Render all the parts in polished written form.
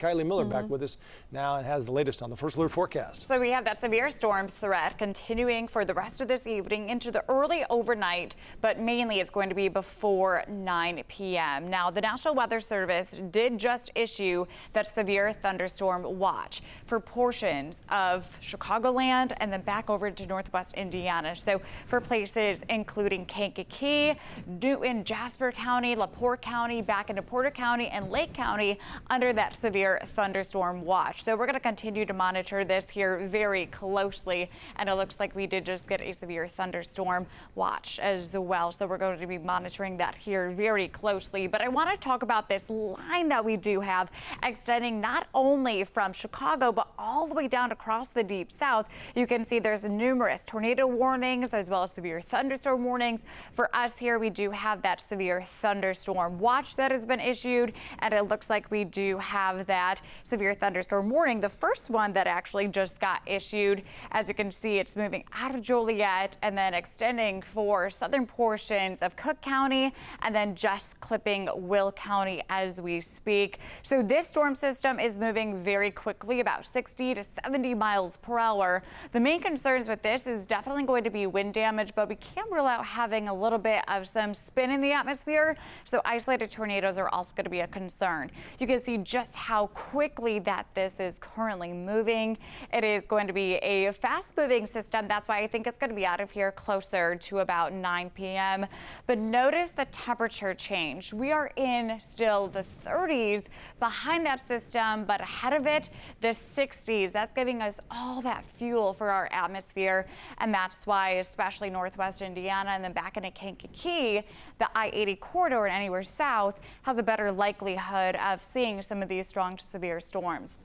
Kylee Miller back with us now and has the latest on the first alert forecast. So we have that severe storm threat continuing for the rest of this evening into the early overnight, but mainly it's going to be before 9 p.m. Now, the National Weather Service did just issue that severe thunderstorm watch for portions of Chicagoland and then back over to northwest Indiana. So for places including Kankakee, Newton, Jasper County, LaPorte County, back into Porter County and Lake County under that severe thunderstorm watch. So we're going to continue to monitor this here very closely, and it looks like we did just get a severe thunderstorm watch as well. So we're going to be monitoring that here very closely. But I want to talk about this line that we do have extending not only from Chicago, but all the way down across the deep south. You can see there's numerous tornado warnings as well as severe thunderstorm warnings. For us here, we do have that severe thunderstorm watch that has been issued, and it looks like we do have that severe thunderstorm warning, the first one that actually just got issued. As you can see, it's moving out of Joliet and then extending for southern portions of Cook County and then just clipping Will County as we speak. So this storm system is moving very quickly, about 60 to 70 miles per hour. The main concerns with this is definitely going to be wind damage, but we can't rule out having a little bit of some spin in the atmosphere. So isolated tornadoes are also going to be a concern. You can see just how quickly that this is currently moving. It is going to be a fast moving system. That's why I think it's going to be out of here closer to about 9 p.m. But notice the temperature change. We are in still the 30s behind that system, but ahead of it, the 60s. That's giving us all that fuel for our atmosphere. And that's why, especially northwest Indiana and then back into Kankakee, the I-80 corridor and anywhere south has a better likelihood of seeing some of these strong to severe storms.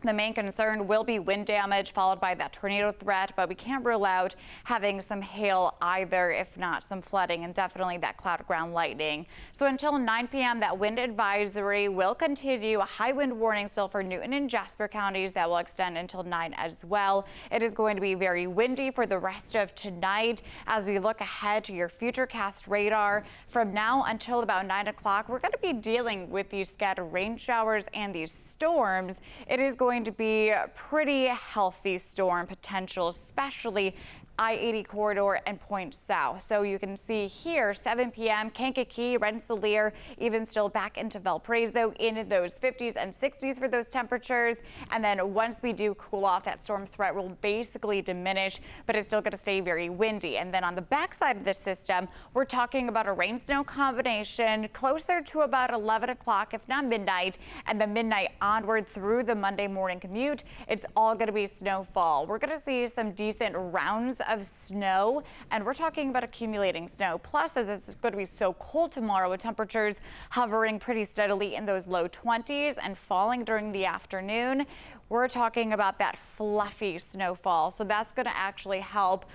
The main concern will be wind damage followed by that tornado threat, but we can't rule out having some hail either, if not some flooding and definitely that cloud ground lightning. So until 9 p.m., that wind advisory will continue. A high wind warning still for Newton and Jasper counties that will extend until 9 as well. It is going to be very windy for the rest of tonight. As we look ahead to your futurecast radar, from now until about 9 o'clock, we're going to be dealing with these scattered rain showers and these storms. It is going to be a pretty healthy storm potential, especially I-80 corridor and points south. So you can see here 7 p.m. Kankakee, Rensselaer, even still back into Valparaiso in those 50s and 60s for those temperatures. And then once we do cool off, that storm threat will basically diminish, but it's still going to stay very windy. And then on the backside of the system, we're talking about a rain snow combination closer to about 11 o'clock, if not midnight, and then midnight onward through the Monday morning commute. It's all going to be snowfall. We're going to see some decent rounds of snow, and we're talking about accumulating snow. Plus, as it's going to be so cold tomorrow with temperatures hovering pretty steadily in those low 20s and falling during the afternoon, we're talking about that fluffy snowfall. So that's going to actually help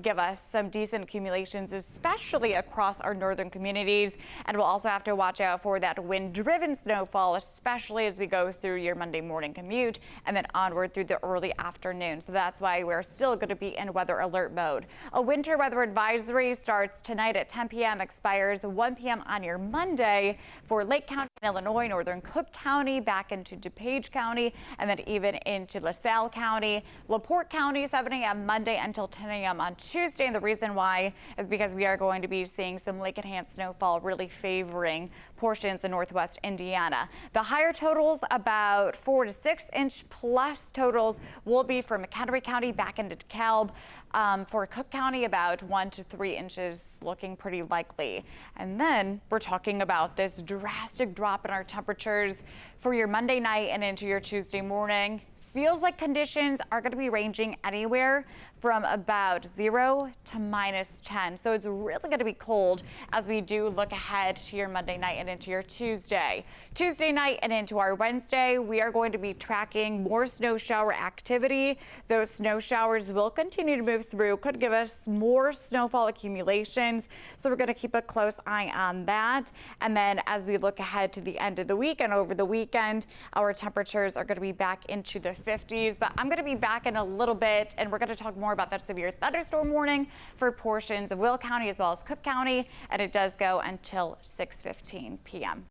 give us some decent accumulations, especially across our northern communities. And we'll also have to watch out for that wind-driven snowfall, especially as we go through your Monday morning commute and then onward through the early afternoon. So that's why we're still going to be in weather alert mode. A winter weather advisory starts tonight at 10 p.m., expires 1 p.m. on your Monday for Lake County, Illinois, northern Cook County, back into DuPage County, and then even into LaSalle County, LaPorte County, 7 a.m. Monday until 10 a.m. on Tuesday. And the reason why is because we are going to be seeing some lake-enhanced snowfall really favoring portions of northwest Indiana. The higher totals, about 4 to 6 inch plus totals, will be for McHenry County back into DeKalb. For Cook County, about 1 to 3 inches looking pretty likely. And then we're talking about this drastic drop in our temperatures for your Monday night and into your Tuesday morning. Feels like conditions are going to be ranging anywhere from about 0 to -10. So it's really going to be cold as we do look ahead to your Monday night and into your Tuesday. Tuesday night and into our Wednesday, we are going to be tracking more snow shower activity. Those snow showers will continue to move through, could give us more snowfall accumulations. So we're going to keep a close eye on that. And then as we look ahead to the end of the week and over the weekend, our temperatures are going to be back into the 50s. But I'm going to be back in a little bit, and we're going to talk more about that severe thunderstorm warning for portions of Will County as well as Cook County, and it does go until 6:15 p.m.